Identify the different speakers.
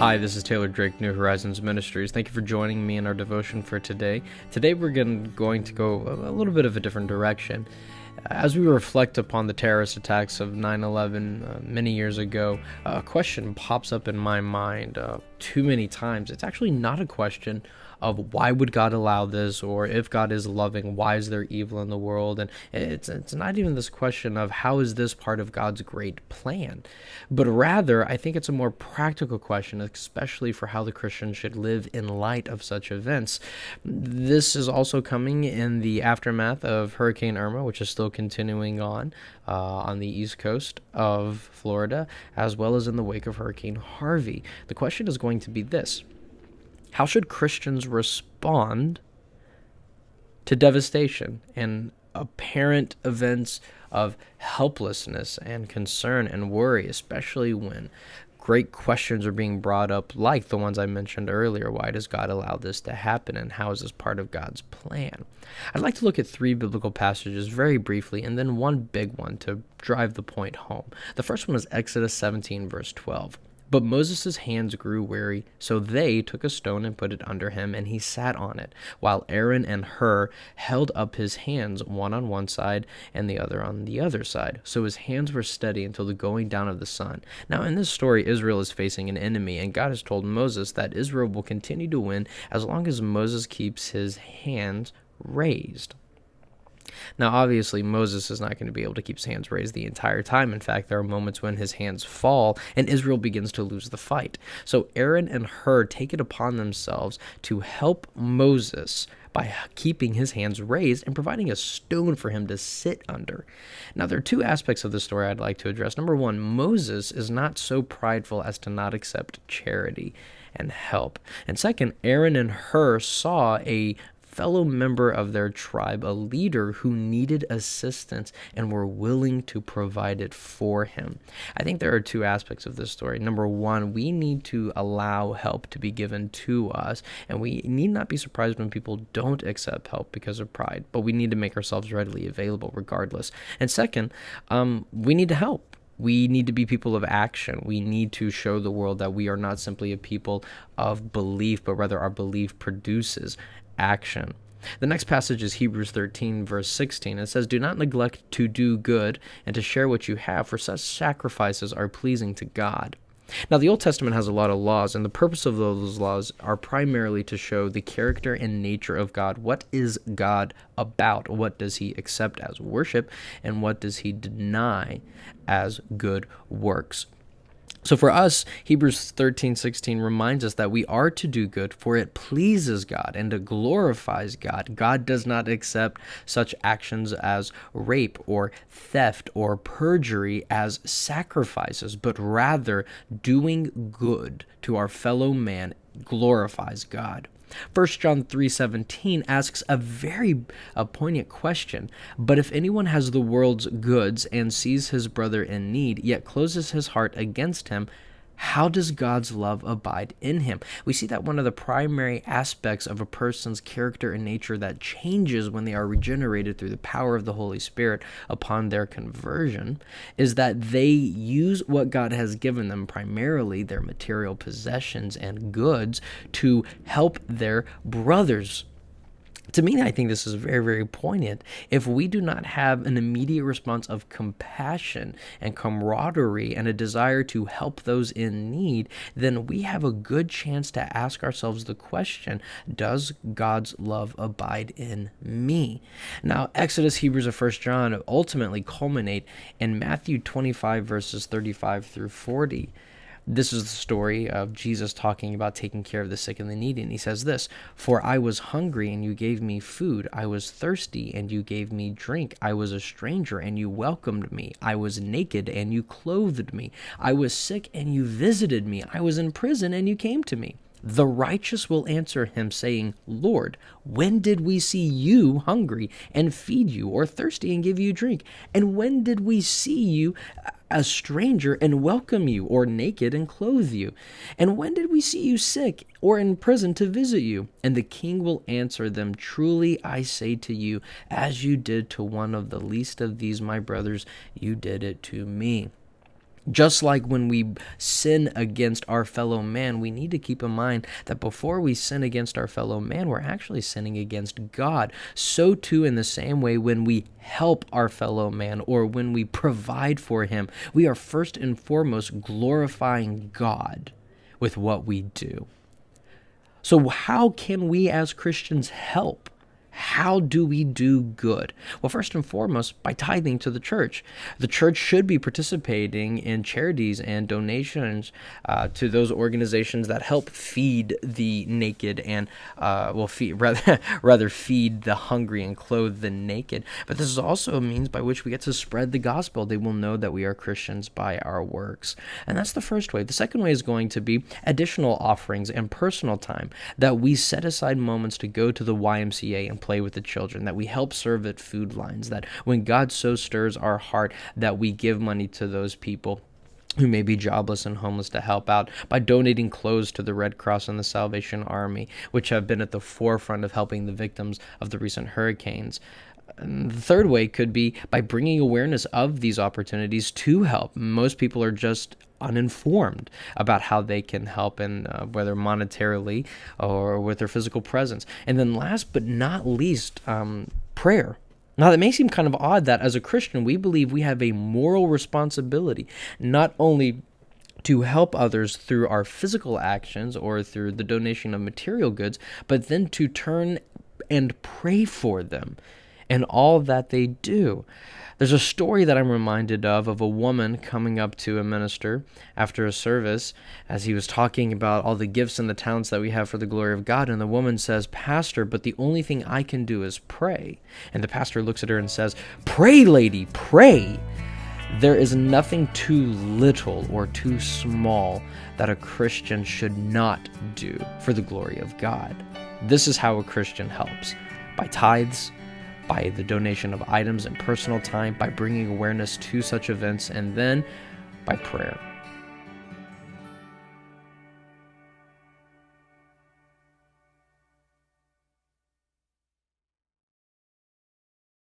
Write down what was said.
Speaker 1: Hi, this is Taylor Drake, New Horizons Ministries. Thank you for joining me in our devotion for today. Today we're going to go a little bit of a different direction. As we reflect upon the terrorist attacks of 9/11 many years ago, a question pops up in my mind too many times. It's actually not a question of why would God allow this, or if God is loving, why is there evil in the world? And it's not even this question of how is this part of God's great plan, but rather I think it's a more practical question, especially for how the Christian should live in light of such events. This is also coming in the aftermath of Hurricane Irma, which is still continuing on the east coast of Florida, as well as in the wake of Hurricane Harvey. The question is going to be this: how should Christians respond to devastation and apparent events of helplessness and concern and worry, especially when great questions are being brought up like the ones I mentioned earlier? Why does God allow this to happen, and how is this part of God's plan? I'd like to look at three biblical passages very briefly, and then one big one to drive the point home. The first one is Exodus 17, verse 12. But Moses' hands grew weary, so they took a stone and put it under him, and he sat on it, while Aaron and Hur held up his hands, one on one side and the other on the other side. So his hands were steady until the going down of the sun. Now, in this story, Israel is facing an enemy, and God has told Moses that Israel will continue to win as long as Moses keeps his hands raised. Now, obviously, Moses is not going to be able to keep his hands raised the entire time. In fact, there are moments when his hands fall and Israel begins to lose the fight. So Aaron and Hur take it upon themselves to help Moses by keeping his hands raised and providing a stone for him to sit under. Now, there are two aspects of the story I'd like to address. Number one, Moses is not so prideful as to not accept charity and help. And second, Aaron and Hur saw a fellow member of their tribe, a leader who needed assistance, and were willing to provide it for him. I think there are two aspects of this story. Number one, we need to allow help to be given to us, and we need not be surprised when people don't accept help because of pride, but we need to make ourselves readily available regardless. And second, we need to help. We need to be people of action. We need to show the world that we are not simply a people of belief, but rather our belief produces action. The next passage is Hebrews 13, verse 16. It says, "Do not neglect to do good and to share what you have, for such sacrifices are pleasing to God." Now, the Old Testament has a lot of laws, and the purpose of those laws are primarily to show the character and nature of God. What is God about? What does he accept as worship, and what does he deny as good works? So for us, Hebrews 13:16 reminds us that we are to do good, for it pleases God and it glorifies God. God does not accept such actions as rape or theft or perjury as sacrifices, but rather doing good to our fellow man glorifies God. 1 John 3:17 asks a very poignant question. "But if anyone has the world's goods and sees his brother in need, yet closes his heart against him, how does God's love abide in him?" We see that one of the primary aspects of a person's character and nature that changes when they are regenerated through the power of the Holy Spirit upon their conversion is that they use what God has given them, primarily their material possessions and goods, to help their brothers. To me, I think this is very, very poignant. If we do not have an immediate response of compassion and camaraderie and a desire to help those in need, then we have a good chance to ask ourselves the question, does God's love abide in me? Now, Exodus, Hebrews, and 1 John ultimately culminate in Matthew 25, verses 35 through 40. This is the story of Jesus talking about taking care of the sick and the needy. And he says this: "For I was hungry, and you gave me food. I was thirsty, and you gave me drink. I was a stranger, and you welcomed me. I was naked, and you clothed me. I was sick, and you visited me. I was in prison, and you came to me." The righteous will answer him, saying, "Lord, when did we see you hungry and feed you, or thirsty and give you drink? And when did we see you a stranger and welcome you, or naked and clothe you? And when did we see you sick or in prison to visit you?" And the king will answer them, "Truly I say to you, as you did to one of the least of these my brothers, you did it to me." Just like when we sin against our fellow man, we need to keep in mind that before we sin against our fellow man, we're actually sinning against God. So too, in the same way, when we help our fellow man or when we provide for him, we are first and foremost glorifying God with what we do. So how can we as Christians help? How do we do good? Well, first and foremost, by tithing to the church. The church should be participating in charities and donations to those organizations that help feed the naked and, rather feed the hungry and clothe the naked. But this is also a means by which we get to spread the gospel. They will know that we are Christians by our works. And that's the first way. The second way is going to be additional offerings and personal time, that we set aside moments to go to the YMCA and play with the children, that we help serve at food lines, that when God so stirs our heart, that we give money to those people who may be jobless and homeless to help out by donating clothes to the Red Cross and the Salvation Army, which have been at the forefront of helping the victims of the recent hurricanes. And the third way could be by bringing awareness of these opportunities to help. Most people are just uninformed about how they can help, and whether monetarily or with their physical presence. And then last but not least, prayer. Now, that may seem kind of odd that as a Christian, we believe we have a moral responsibility not only to help others through our physical actions or through the donation of material goods, but then to turn and pray for them and all that they do. There's a story that I'm reminded of a woman coming up to a minister after a service as he was talking about all the gifts and the talents that we have for the glory of God. And the woman says, "Pastor, but the only thing I can do is pray." And the pastor looks at her and says, "Pray, lady, pray." There is nothing too little or too small that a Christian should not do for the glory of God. This is how a Christian helps: by tithes, by the donation of items and personal time, by bringing awareness to such events, and then by prayer.